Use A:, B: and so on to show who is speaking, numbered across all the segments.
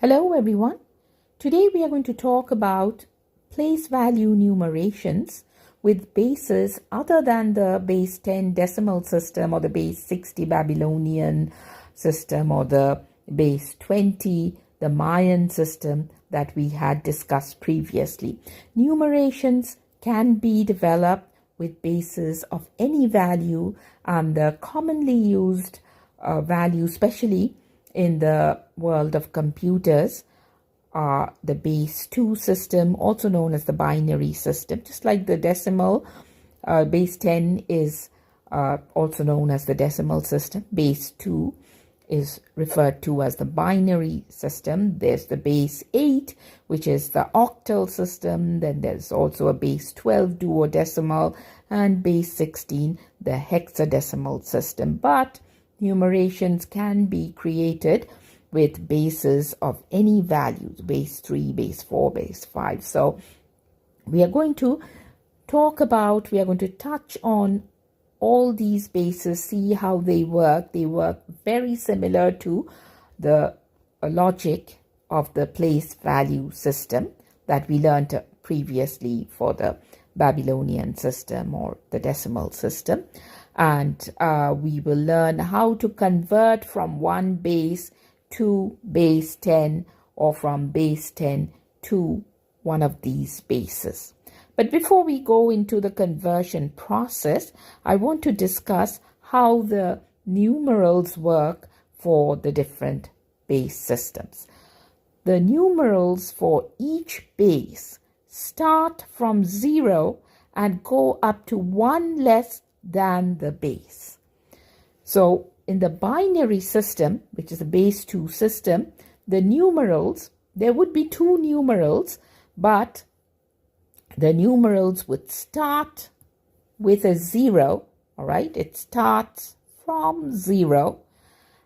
A: Hello everyone. Today we are going to talk about place value numerations with bases other than the base 10 decimal system or the base 60 Babylonian system or the base 20, the Mayan system that we had discussed previously. Numerations can be developed with bases of any value, and the commonly used value, especially in the world of computers, are the base 2 system, also known as the binary system. Just like the decimal, base 10 is also known as the decimal system. Base 2 is referred to as the binary system. There's the base 8, which is the octal system. Then there's also a base 12 duodecimal, and base 16, the hexadecimal system. But numerations can be created with bases of any values, base 3, base 4, base 5. So we are going to touch on all these bases, see how they work. They work very similar to the logic of the place value system that we learned previously for the Babylonian system or the decimal system. And we will learn how to convert from one base to base 10 or from base 10 to one of these bases. But before we go into the conversion process, I want to discuss how the numerals work for the different base systems. The numerals for each base start from 0 and go up to 1 less than the base. So in the binary system, which is a base 2 system, the numerals, there would be two numerals, but the numerals would start with a 0, all right? It starts from 0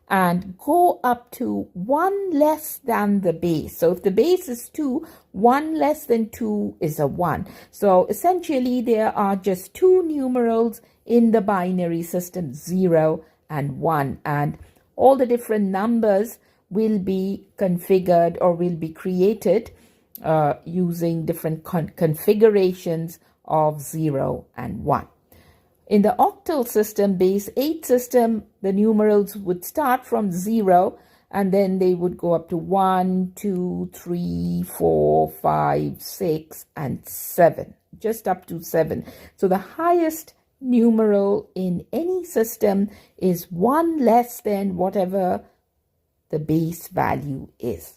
A: and go up to 1 less than the base. So if the base is 2, 1 less than 2 is a 1. So essentially there are just two numerals in the binary system, 0 and 1, and all the different numbers will be configured or will be created using different configurations of 0 and 1. In the octal system, base 8 system, the numerals would start from 0 and then they would go up to 1, 2, 3, 4, 5, 6, and 7, just up to 7. So the highest numeral in any system is 1 less than whatever the base value is.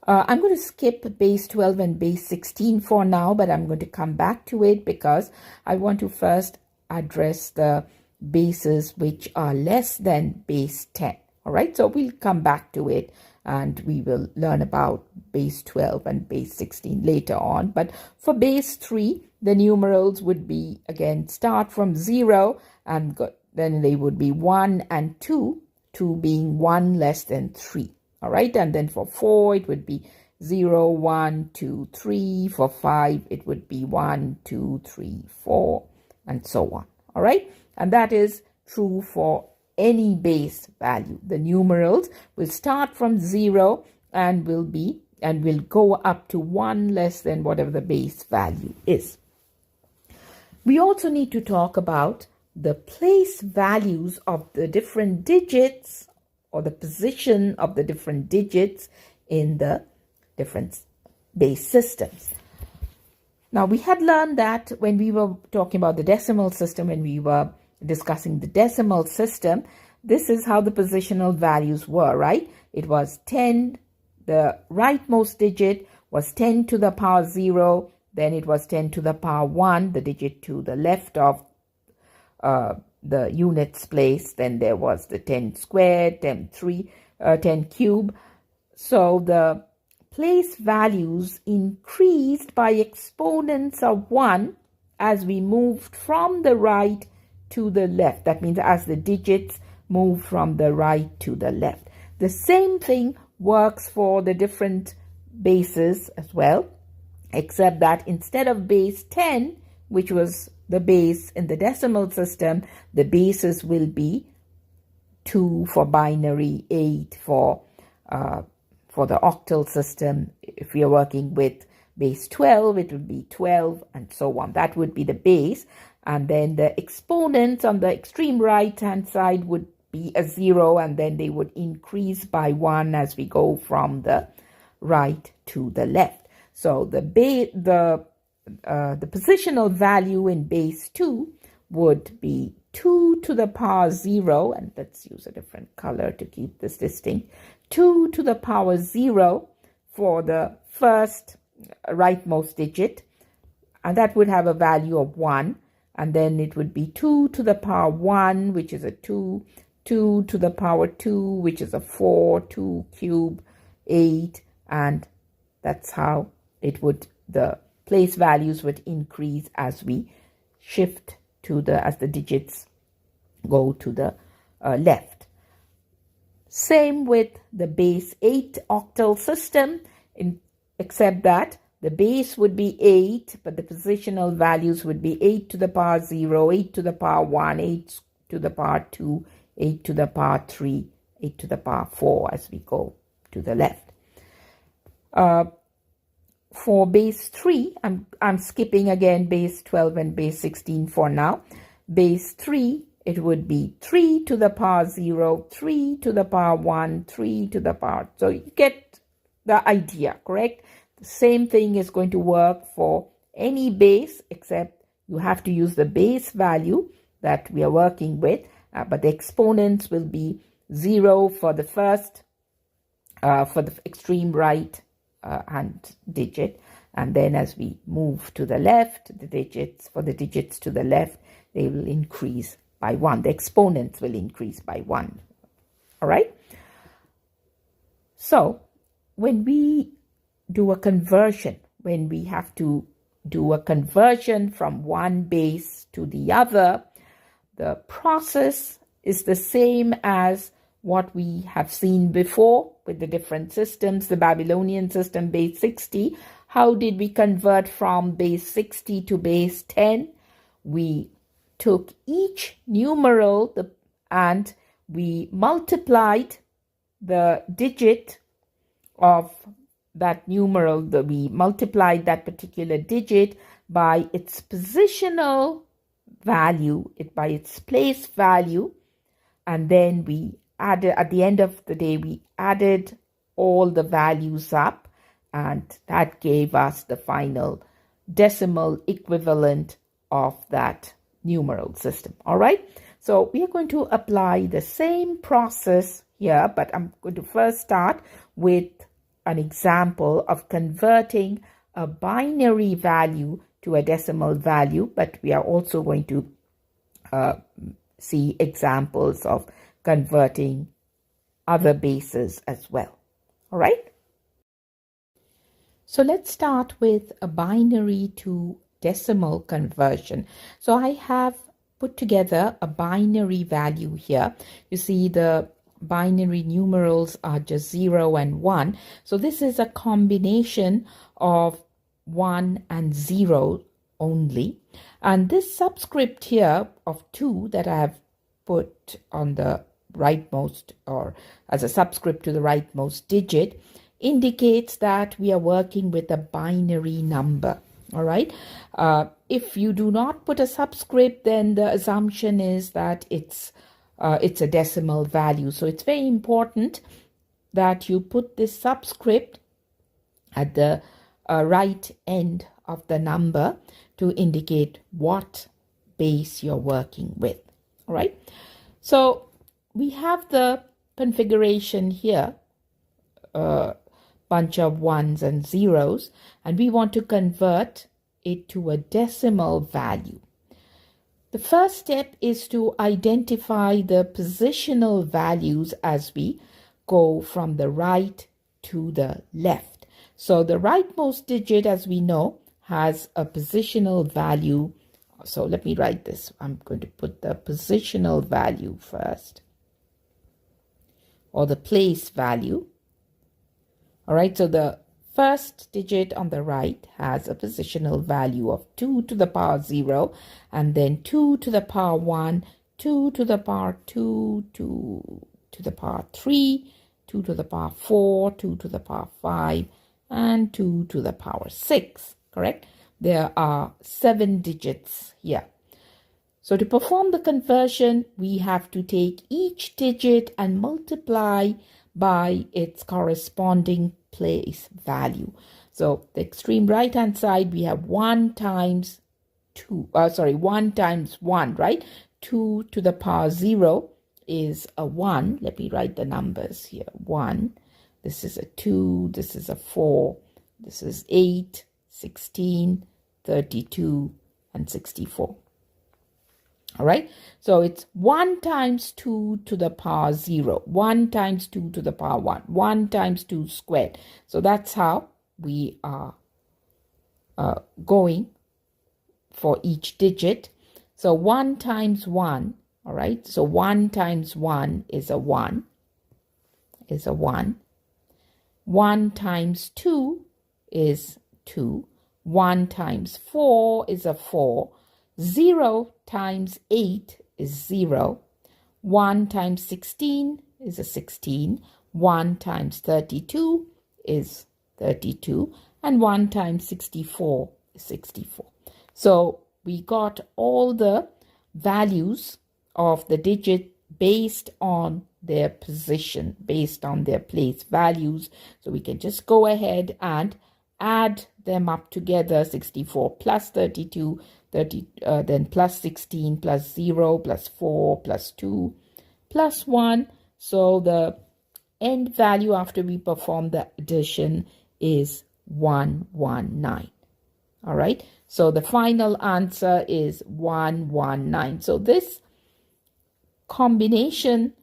A: I'm going to skip base 12 and base 16 for now, but I'm going to come back to it because I want to first address the bases which are less than base 10. All right, so we'll come back to it and we will learn about base 12 and base 16 later on. But for base 3, the numerals would be, again, start from 0 and then they would be 1 and 2, 2 being 1 less than 3. All right, and then for 4, it would be 0, 1, 2, 3. For 5, it would be 1, 2, 3, 4, and so on. All right, and that is true for any base value. The numerals will start from 0 and will go up to 1 less than whatever the base value is. We also need to talk about the place values of the different digits or the position of the different digits in the different base systems. Now, we had learned that when we were talking about the decimal system, when we were discussing the decimal system, this is how the positional values were, right? It was 10, the rightmost digit was 10 to the power 0, then it was 10 to the power 1, the digit to the left of the units place. Then there was the 10 squared, 10 cube. So the place values increased by exponents of 1 as we moved from the right to the left. That means as the digits move from the right to the left. The same thing works for the different bases as well, except that instead of base 10, which was the base in the decimal system, the bases will be 2 for binary, 8 for for the octal system, if we are working with base 12, it would be 12 and so on. That would be the base. And then the exponents on the extreme right hand side would be a 0, and then they would increase by 1 as we go from the right to the left. So the positional value in base 2 would be 2 to the power 0, and let's use a different color to keep this distinct. 2 to the power 0 for the first rightmost digit, and that would have a value of 1, and then it would be 2 to the power 1, which is a 2, 2 to the power 2, which is a 4, 2 cube, 8, and that's how it would, the place values would increase as we shift to as the digits go to the left. Same with the base 8 octal system, except that the base would be 8, but the positional values would be 8 to the power 0, 8 to the power 1, 8 to the power 2, 8 to the power 3, 8 to the power 4 as we go to the left. For base 3, I'm skipping again base 12 and base 16 for now. Base 3, it would be 3 to the power 0, 3 to the power 1, 3 to the power. So you get the idea, correct? The same thing is going to work for any base, except you have to use the base value that we are working with, but the exponents will be 0 for the first, for the extreme right hand digit, and then as we move to the left, the digits to the left, they will increase by 1. The exponents will increase by 1. All right? So when we do a conversion, when we have to do a conversion from one base to the other, the process is the same as what we have seen before with the different systems. The Babylonian system, base 60. How did we convert from base 60 to base 10? We took each numeral and we multiplied the digit of that numeral. We multiplied that particular digit by its positional value, by its place value, and then we added, at the end of the day, we added all the values up, and that gave us the final decimal equivalent of that numeral system. All right, so we are going to apply the same process here, but I'm going to first start with an example of converting a binary value to a decimal value, but we are also going to see examples of converting other bases as well. All right. So let's start with a binary to decimal conversion. So I have put together a binary value here. You see the binary numerals are just 0 and 1. So this is a combination of 1 and 0 only. And this subscript here of 2 that I have put on the rightmost, or as a subscript to the rightmost digit, indicates that we are working with a binary number. All right. If you do not put a subscript, then the assumption is that it's a decimal value. So it's very important that you put this subscript at the right end of the number to indicate what base you're working with. All right. So we have the configuration here, bunch of ones and zeros, and we want to convert it to a decimal value. The first step is to identify the positional values as we go from the right to the left. So the rightmost digit, as we know, has a positional value. So let me write this. I'm going to put the positional value first, or the place value. All right, so the first digit on the right has a positional value of 2 to the power 0, and then 2 to the power 1, 2 to the power 2, 2 to the power 3, 2 to the power 4, 2 to the power 5, and 2 to the power 6, correct? There are 7 digits here. So to perform the conversion, we have to take each digit and multiply by its corresponding place value. So the extreme right hand side, we have 1 times 1 times 1, right? 2 to the power 0 is a 1. Let me write the numbers here. 1, this is a 2, this is a 4, this is 8, 16, 32, and 64. All right, so it's 1 times 2 to the power 0, 1 times 2 to the power 1, 1 times 2 squared. So that's how we are going for each digit. So 1 times 1, all right, so 1 times 1 is a 1, 1 times 2 is 2, 1 times 4 is a 4, 0 times 8 is 0, 1 times 16 is a 16, 1 times 32 is 32, and 1 times 64 is 64. So we got all the values of the digit based on their position, based on their place values. So we can just go ahead and add them up together. 64 plus 32, then plus 16 plus 0 plus 4 plus 2 plus 1. So the end value after we perform the addition is 119. All right, so the final answer is 119. So this combination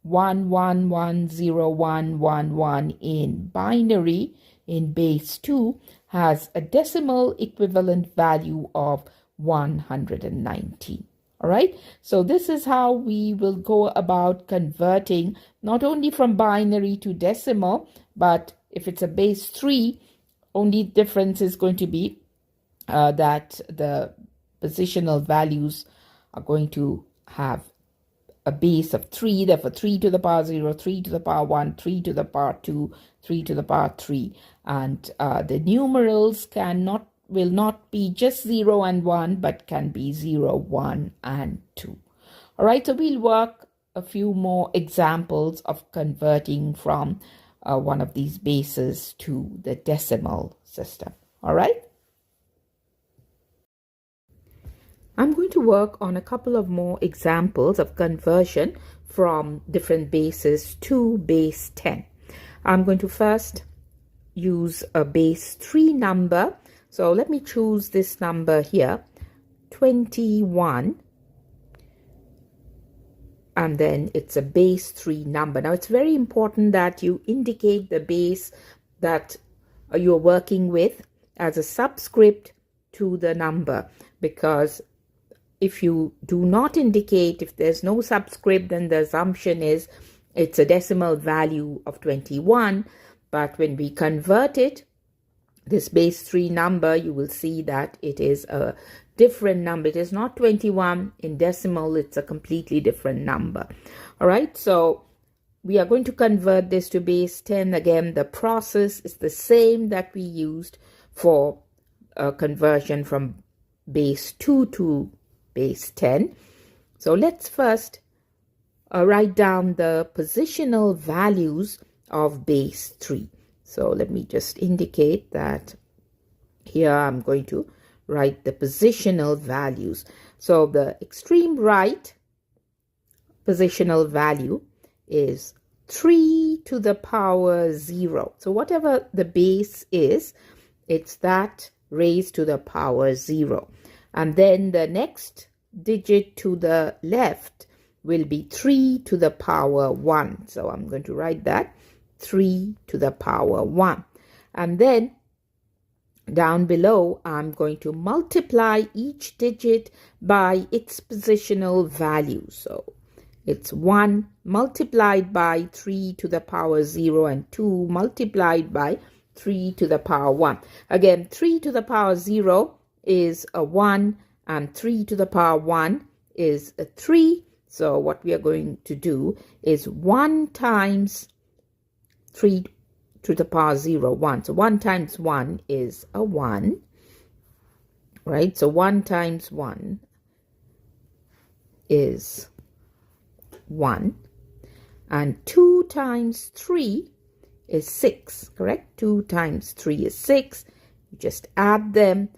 A: 11101111 in binary in base 2 has a decimal equivalent value of 119. All right, so this is how we will go about converting not only from binary to decimal, but if it's a base 3, only difference is going to be that the positional values are going to have a base of 3, therefore 3 to the power 0, 3 to the power 1, 3 to the power 2, 3 to the power 3. And the numerals will not be just 0 and 1, but can be 0, 1, and 2. All right, so we'll work a few more examples of converting from one of these bases to the decimal system. All right. I'm going to work on a couple of more examples of conversion from different bases to base 10. I'm going to first use a base 3 number. So let me choose this number here, 21. And then it's a base 3 number. Now it's very important that you indicate the base that you're working with as a subscript to the number, because if you do not indicate, if there's no subscript, then the assumption is it's a decimal value of 21. But when we convert it, this base 3 number, you will see that it is a different number. It is not 21 in decimal, it's a completely different number. All right, so we are going to convert this to base 10. Again, the process is the same that we used for conversion from base 2 to base 10. So let's first write down the positional values of base 3. So let me just indicate that here I'm going to write the positional values. So the extreme right positional value is 3 to the power 0. So whatever the base is, it's that raised to the power 0. And then the next digit to the left will be 3 to the power 1. So I'm going to write that 3 to the power 1. And then down below, I'm going to multiply each digit by its positional value. So it's 1 multiplied by 3 to the power 0 and 2 multiplied by 3 to the power 1. Again, 3 to the power 0 is a 1 and 3 to the power 1 is a 3. So what we are going to do is 1 times 3 to the power 0, 1. So 1 times 1 is a 1, right? So 1 times 1 is 1. And 2 times 3 is 6, correct? 2 times 3 is 6. You just add them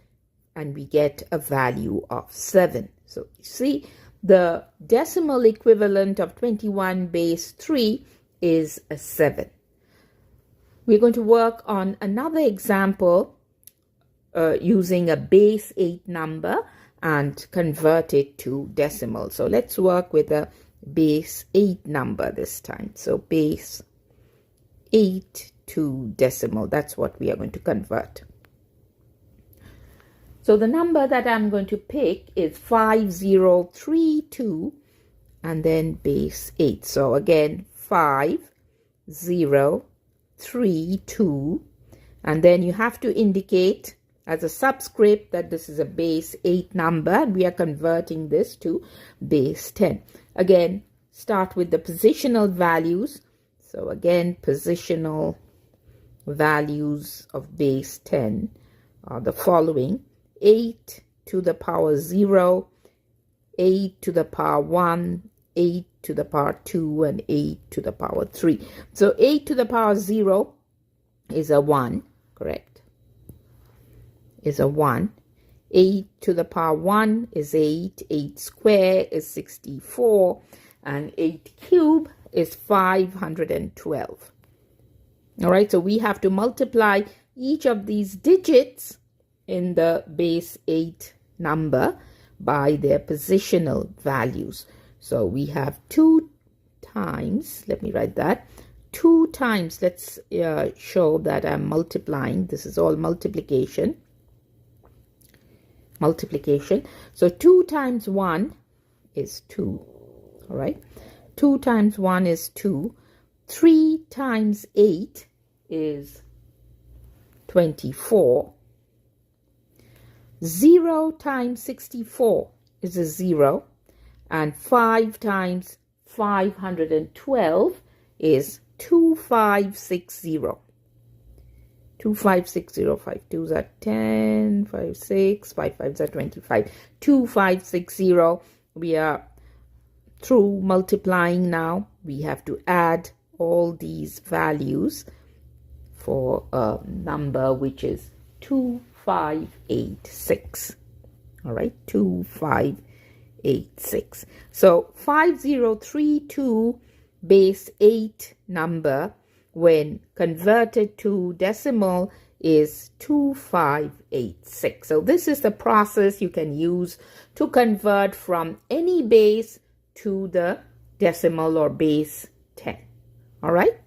A: and we get a value of 7. So you see, the decimal equivalent of 21 base 3 is a 7. We're going to work on another example using a base 8 number and convert it to decimal. So let's work with a base 8 number this time. So base 8 to decimal, that's what we are going to convert. So the number that I'm going to pick is 5032 and then base 8. So again, 5032, and then you have to indicate as a subscript that this is a base 8 number and we are converting this to base 10. Again, start with the positional values. So again, positional values of base 10 are the following: 8 to the power 0, 8 to the power 1, 8 to the power 2, and 8 to the power 3. So 8 to the power 0 is a 1, correct? Is a 1. 8 to the power 1 is 8. 8 square is 64. And 8 cube is 512. All right, so we have to multiply each of these digits in the base 8 number by their positional values. So we have 2 times, let me write that, 2 times, let's show that I'm multiplying. This is all multiplication. So 2 times 1 is 2, all right? 2 times 1 is 2. 3 times 8 is 24. 0 times 64 is a 0. And 5 times 512 is 2560. 2560, 5 2s are 10, 5 6, 5 5s are 25. 2560. We are through multiplying now. We have to add all these values for a number which is 2586. All right, 2586. So 5032 base 8 number, when converted to decimal, is 2586. So this is the process you can use to convert from any base to the decimal or base 10. All right.